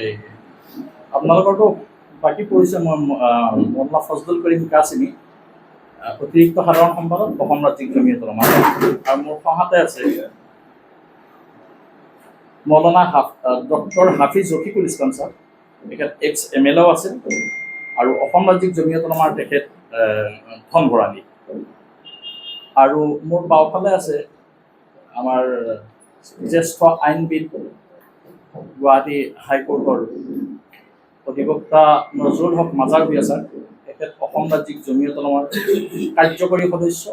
এই আপোনালোকৰতো বাকী পৰিচয় মই মৌলানা ফজলুল কৰিম কাছিমি, অতিৰিক্ত সাধাৰণ সম্পাদক অসম ৰাজ্যিক জমিয়ত উলামা, আৰু মোৰ সহাতে আছে মৌলানা ডক্টৰ হাফিজ ৰফিকুল ইছলাম ছাৰ, তেখেত এক্স MLA আছিল আৰু অসম ৰাজ্যিক জমিয়ত উলামাৰ তেখেত ধন ভৰালী। আৰু মোৰ বাওঁফালে আছে আমাৰ জ্যেষ্ঠ আইনবিদ, গুৱাহাটী হাইকোৰ্টৰ অধিবক্তা নজৰুল হক মাজাৰ ভূঞা ছাৰ, তেখেত অসম ৰাজ্যিক জমিয়ত উলামাৰ কাৰ্যকৰী সদস্য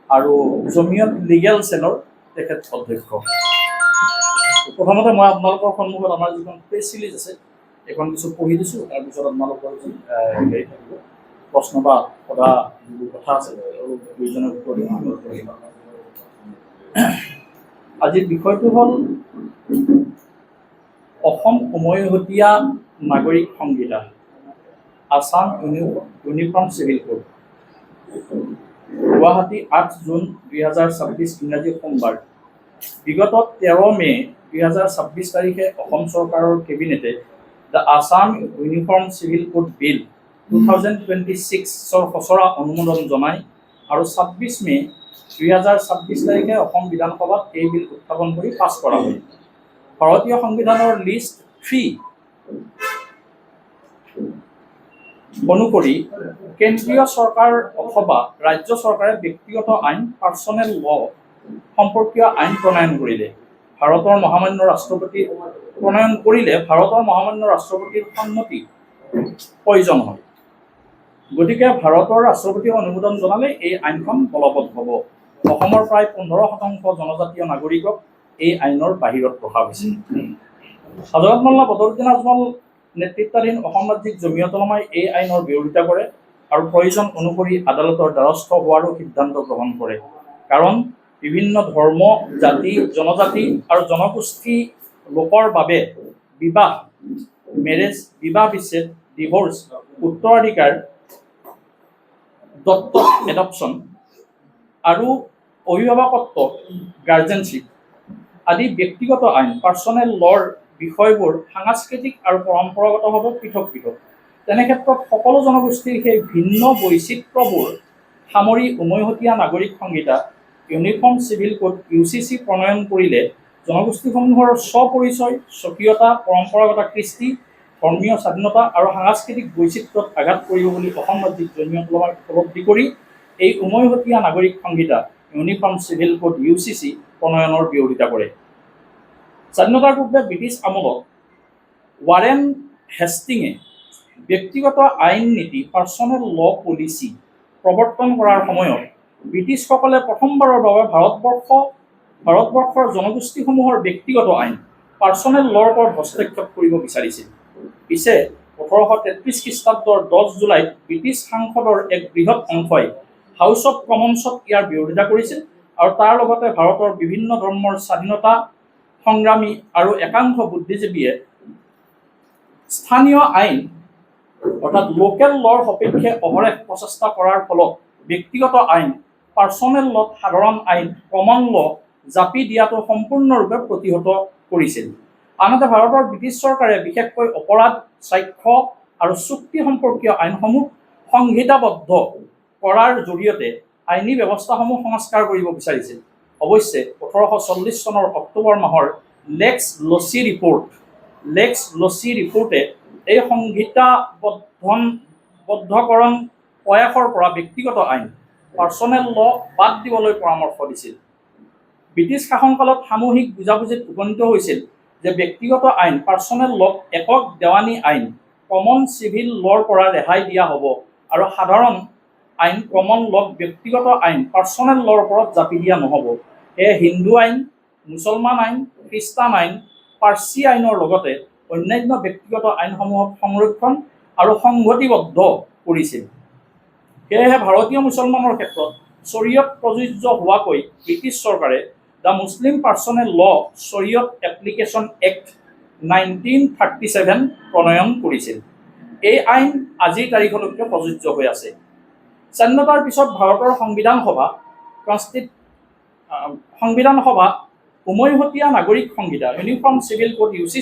আৰু জমিয়ত লিগেল চেলৰ তেখেত অধ্যক্ষ। প্ৰথমতে মই আপোনালোকৰ সন্মুখত আমাৰ যিখন প্ৰেছ ৰিলিজ আছে এইখন কিছু পঢ়ি দিছোঁ, তাৰপিছত আপোনালোকৰ যি হেৰি থাকিব প্ৰশ্ন বা সোধা যিবোৰ কথা আছে আৰু দুইজনে উত্তৰ দিম। আজিৰ বিষয়টো হ'ল অসম উমৈহতীয়া নাগৰিক সংহিতা, Assam uniform civil code. Guwahati 8 June 2026 ইংৰাজী সোমবাৰ। বিগত 13 মে 2026 তাৰিখে অসম চৰকাৰৰ কেবিনেটে the Assam uniform civil code bill 2026ৰ খচৰা অনুমোদন জনায় আৰু 26 মে 2026 তাৰিখে অসম বিধানসভাত এই বিল উত্থাপন কৰি পাছ কৰা হয়। ভাৰতীয় সংবিধানৰ লিষ্ট 3 অনুসৰি কেন্দ্ৰীয় চৰকাৰ অথবা ৰাজ্য চৰকাৰে ব্যক্তিগত আইন পাৰ্চনেল ল সম্পৰ্কীয় আইন প্ৰণয়ন কৰিলে ভাৰতৰ মহামান্য ৰাষ্ট্ৰপতিৰ সন্মতি প্ৰয়োজন হয়। গতিকে ভাৰতৰ ৰাষ্ট্ৰপতিয়ে অনুমোদন জনালে এই আইনখন বলবৎ হ'ব। অসমৰ প্ৰায় 15% জনজাতীয় নাগৰিকক এই আইনৰ বাহিৰত ৰখা হৈছে। হযৰত মৌলানা বদৰুদ্দিন আজমল নেতৃত্বাধীন অসম ৰাজ্যিক জমিয়ত উলামাই এই আইনৰ বিৰোধিতা কৰে আৰু প্ৰয়োজন অনুসৰি আদালতৰ দ্বাৰস্থ হোৱাৰো সিদ্ধান্ত গ্ৰহণ কৰে। কাৰণ বিভিন্ন ধৰ্ম, জাতি, জনজাতি আৰু জনগোষ্ঠী লোকৰ বাবে বিবাহ, মেৰেজ, বিবাহ বিচ্ছেদ, ডিভোৰ্চ, উত্তৰাধিকাৰ, দত্তক এডপশ্যন আৰু অভিভাৱকত্ব গাৰ্জেনশ্বিপ আদি ব্যক্তিগত আইন পাৰ্চনেল লৰ বিষয়বোৰ সাংস্কৃতিক আৰু পৰম্পৰাগতভাৱে পৃথক পৃথক। তেনেক্ষেত্ৰত সকলো জনগোষ্ঠীৰ সেই ভিন্ন বৈচিত্ৰ্যবোৰ সামৰি উমৈহতীয়া নাগৰিক সংহিতা ইউনিফৰ্ম চিভিল কোড UCC প্ৰণয়ন কৰিলে জনগোষ্ঠীসমূহৰ স্বপৰিচয়, স্বকীয়তা, পৰম্পৰাগত কৃষ্টি, ধৰ্মীয় স্বাধীনতা আৰু সাংস্কৃতিক বৈচিত্ৰ্যত আঘাত কৰিব বুলি অসম ৰাজ্যিক জমিয়ত উলামাই উপলব্ধি কৰি এই উমৈহতীয়া নাগৰিক সংহিতা ইউনিফৰ্ম চিভিল কোড UCC প্ৰণয়নৰ বিৰোধিতা কৰে। স্বাধীনতাৰ পূৰ্বে ব্ৰিটিছ আমলত ৱাৰেন হেষ্টিঙে ব্যক্তিগত আইন নীতি পাৰ্চনেল ল পলিচি প্ৰৱৰ্তন কৰাৰ সময়ত ব্ৰিটিছসকলে প্ৰথমবাৰৰ বাবে ভাৰতবৰ্ষৰ জনগোষ্ঠীসমূহৰ ব্যক্তিগত আইন পাৰ্চনেল লৰ ওপৰত হস্তক্ষেপ কৰিব বিচাৰিছিল। পিছে 1833 খ্ৰীষ্টাব্দৰ 10 জুলাইত ব্ৰিটিছ সাংসদৰ এক বৃহৎ অংশই হাউচ অৱ কমন্সত ইয়াৰ বিৰোধিতা কৰিছিল আৰু তাৰ লগতে ভাৰতৰ বিভিন্ন ধৰ্মৰ স্বাধীনতা সংগ্ৰামী আৰু একাংশ বুদ্ধিজীৱীয়ে স্থানীয় আইন অৰ্থাৎ লোকেল লৰ সপক্ষে অহৰহ প্ৰচেষ্টা কৰাৰ ফলত ব্যক্তিগত আইন পাৰ্চনেল লত সাধাৰণ আইন কমন ল জাপি দিয়াটো সম্পূৰ্ণৰূপে প্ৰতিহত কৰিছিল। আনহাতে ভাৰতৰ ব্ৰিটিছ চৰকাৰে বিশেষকৈ অপৰাধ, সাক্ষ্য আৰু চুক্তি সম্পৰ্কীয় আইনসমূহ সংহিতাবদ্ধ কৰাৰ জৰিয়তে আইনী ব্যৱস্থাসমূহ সংস্কাৰ কৰিব বিচাৰিছিল। অৱশ্যে 1840 চনৰ অক্টোবৰ মাহৰ লেক্স লছী ৰিপৰ্টে এই সংহিতাবদ্ধকৰণ প্ৰয়াসৰ পৰা ব্যক্তিগত আইন পাৰ্চনেল ল বাদ দিবলৈ পৰামৰ্শ দিছিল। ব্ৰিটিছ শাসনকালত সামূহিক বুজাবুজিত উপনীত হৈছিল যে ব্যক্তিগত আইন পাৰ্চনেল লক একক দেৱানী আইন কমন চিভিল লৰ পৰা ৰেহাই দিয়া হ'ব আৰু সাধাৰণ আইন কমন লক ব্যক্তিগত আইন পাৰ্চনেল লৰ ওপৰত জাপি দিয়া নহ'ব। সেয়ে হিন্দু আইন, মুছলমান আইন, খ্ৰীষ্টান আইন, পাৰ্চী আইনৰ লগতে অন্যান্য ব্যক্তিগত আইনসমূহক সংৰক্ষণ আৰু সংগতিবদ্ধ কৰিছিল। সেয়েহে ভাৰতীয় মুছলমানৰ ক্ষেত্ৰত শৰীয়ত প্ৰযোজ্য হোৱাকৈ ব্ৰিটিছ চৰকাৰে দ্য মুছলিম পাৰ্চনেল ল শৰীয়ত এপ্লিকেশ্যন এক্ট 1937 প্ৰণয়ন কৰিছিল। এই আইন আজিৰ তাৰিখলৈকে প্ৰযোজ্য হৈ আছে। স্বাধীনতাৰ পিছত ভাৰতৰ সংবিধান সভা উমৈহতীয়া নাগৰিক সংহিতা ইউনিফৰ্ম চিভিল কোড UCC